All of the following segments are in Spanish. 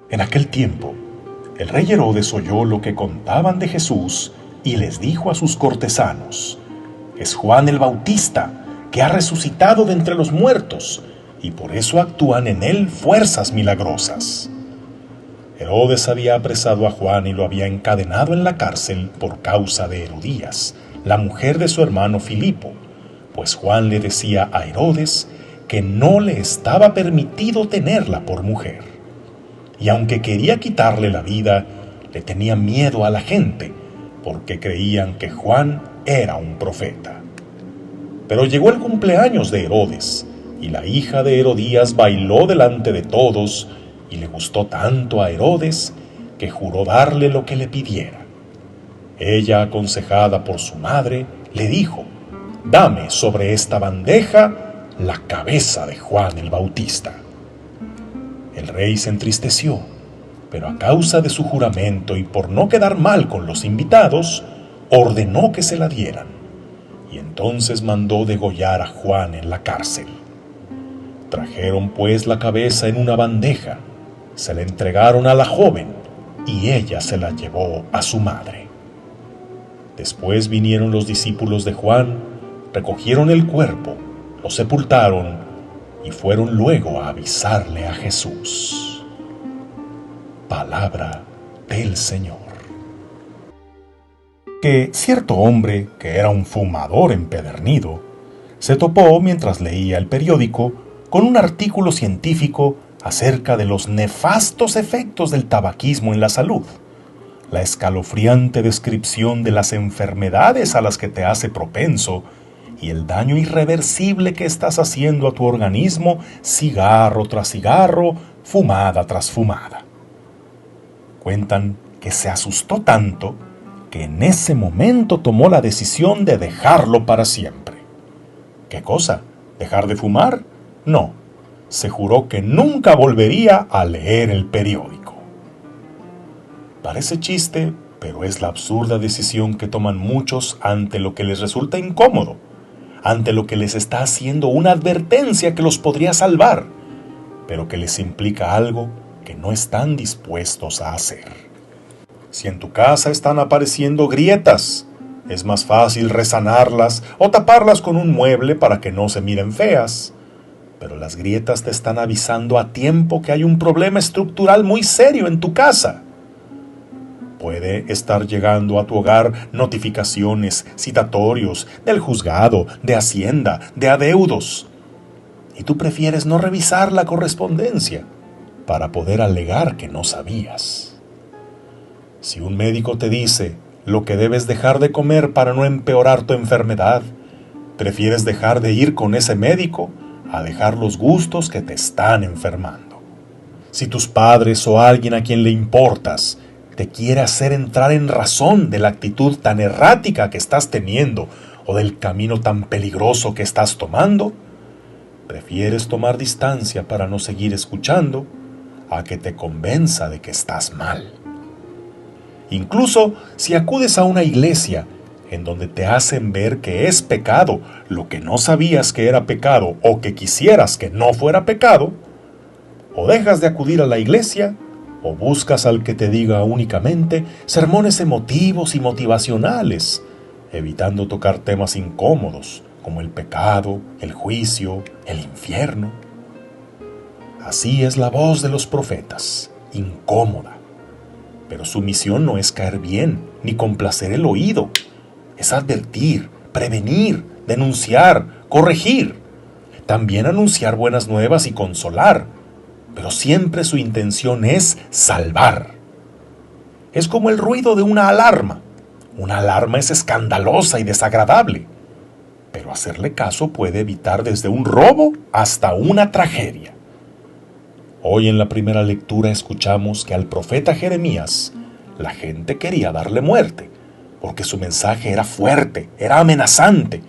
En aquel tiempo, el rey Herodes oyó lo que contaban de Jesús y les dijo a sus cortesanos: «Es Juan el Bautista, que ha resucitado de entre los muertos, y por eso actúan en él fuerzas milagrosas». Herodes había apresado a Juan y lo había encadenado en la cárcel por causa de Herodías, la mujer de su hermano Filipo, pues Juan le decía a Herodes que no le estaba permitido tenerla por mujer. Y aunque quería quitarle la vida, le tenía miedo a la gente, porque creían que Juan era un profeta. Pero llegó el cumpleaños de Herodes, y la hija de Herodías bailó delante de todos, y le gustó tanto a Herodes que juró darle lo que le pidiera. Ella, aconsejada por su madre, le dijo: «Dame sobre esta bandeja la cabeza de Juan el Bautista». El rey se entristeció, pero a causa de su juramento y por no quedar mal con los invitados, ordenó que se la dieran, y entonces mandó degollar a Juan en la cárcel. Trajeron pues la cabeza en una bandeja, se la entregaron a la joven, y ella se la llevó a su madre. Después vinieron los discípulos de Juan, recogieron el cuerpo, lo sepultaron y fueron luego a avisarle a Jesús. Palabra del Señor. Que cierto hombre, que era un fumador empedernido, se topó mientras leía el periódico con un artículo científico acerca de los nefastos efectos del tabaquismo en la salud, la escalofriante descripción de las enfermedades a las que te hace propenso y el daño irreversible que estás haciendo a tu organismo cigarro tras cigarro, fumada tras fumada. Cuentan que se asustó tanto que en ese momento tomó la decisión de dejarlo para siempre. ¿Qué cosa? ¿Dejar de fumar? No, se juró que nunca volvería a leer el periódico. Parece chiste, pero es la absurda decisión que toman muchos ante lo que les resulta incómodo, ante lo que les está haciendo una advertencia que los podría salvar, pero que les implica algo que no están dispuestos a hacer. Si en tu casa están apareciendo grietas, es más fácil resanarlas o taparlas con un mueble para que no se miren feas. Pero las grietas te están avisando a tiempo que hay un problema estructural muy serio en tu casa. Puede estar llegando a tu hogar notificaciones, citatorios del juzgado, de Hacienda, de adeudos. Y tú prefieres no revisar la correspondencia para poder alegar que no sabías. Si un médico te dice lo que debes dejar de comer para no empeorar tu enfermedad, prefieres dejar de ir con ese médico a dejar los gustos que te están enfermando. Si tus padres o alguien a quien le importas te quiere hacer entrar en razón de la actitud tan errática que estás teniendo o del camino tan peligroso que estás tomando, prefieres tomar distancia para no seguir escuchando a que te convenza de que estás mal. Incluso si acudes a una iglesia en donde te hacen ver que es pecado lo que no sabías que era pecado o que quisieras que no fuera pecado, o dejas de acudir a la iglesia o buscas al que te diga únicamente sermones emotivos y motivacionales, evitando tocar temas incómodos como el pecado, el juicio, el infierno. Así es la voz de los profetas, incómoda. Pero su misión no es caer bien ni complacer el oído. Es advertir, prevenir, denunciar, corregir. También anunciar buenas nuevas y consolar. Pero siempre su intención es salvar. Es como el ruido de una alarma. Una alarma es escandalosa y desagradable, pero hacerle caso puede evitar desde un robo hasta una tragedia. Hoy en la primera lectura escuchamos que al profeta Jeremías la gente quería darle muerte, porque su mensaje era fuerte, era amenazante,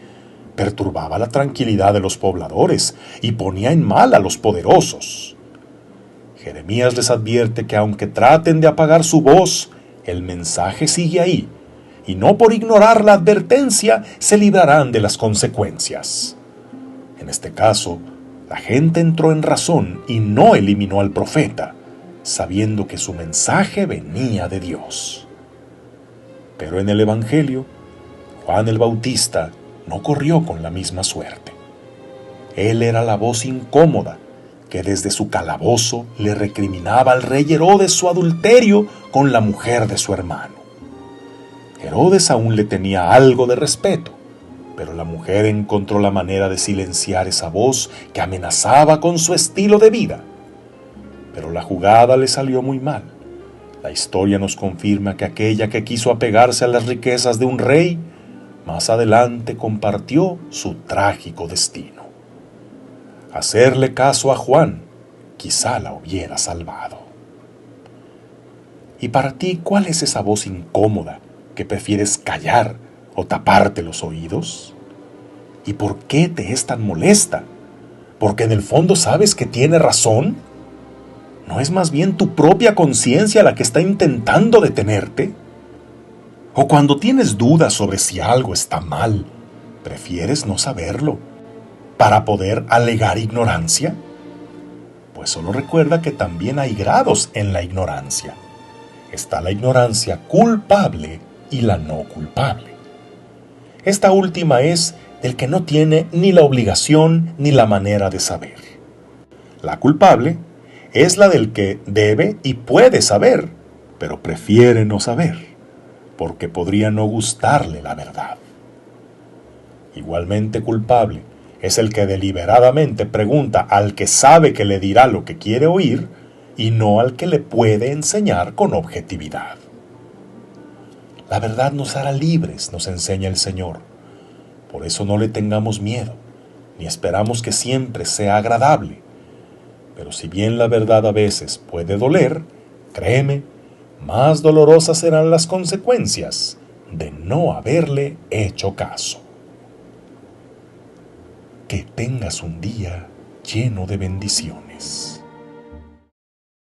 perturbaba la tranquilidad de los pobladores y ponía en mal a los poderosos. Jeremías les advierte que aunque traten de apagar su voz, el mensaje sigue ahí, y no por ignorar la advertencia se librarán de las consecuencias. En este caso, la gente entró en razón y no eliminó al profeta, sabiendo que su mensaje venía de Dios. Pero en el Evangelio, Juan el Bautista no corrió con la misma suerte. Él era la voz incómoda que desde su calabozo le recriminaba al rey Herodes su adulterio con la mujer de su hermano. Herodes aún le tenía algo de respeto, pero la mujer encontró la manera de silenciar esa voz que amenazaba con su estilo de vida. Pero la jugada le salió muy mal. La historia nos confirma que aquella que quiso apegarse a las riquezas de un rey, más adelante compartió su trágico destino. Hacerle caso a Juan quizá la hubiera salvado. ¿Y para ti cuál es esa voz incómoda que prefieres callar o taparte los oídos? ¿Y por qué te es tan molesta? ¿Porque en el fondo sabes que tiene razón? ¿No es más bien tu propia conciencia la que está intentando detenerte? ¿O cuando tienes dudas sobre si algo está mal, prefieres no saberlo para poder alegar ignorancia? Pues solo recuerda que también hay grados en la ignorancia. Está la ignorancia culpable y la no culpable. Esta última es del que no tiene ni la obligación ni la manera de saber. La culpable es la del que debe y puede saber, pero prefiere no saber, porque podría no gustarle la verdad. Igualmente culpable es el que deliberadamente pregunta al que sabe que le dirá lo que quiere oír y no al que le puede enseñar con objetividad. La verdad nos hará libres, nos enseña el Señor. Por eso no le tengamos miedo, ni esperamos que siempre sea agradable. Pero si bien la verdad a veces puede doler, créeme, más dolorosas serán las consecuencias de no haberle hecho caso. Que tengas un día lleno de bendiciones.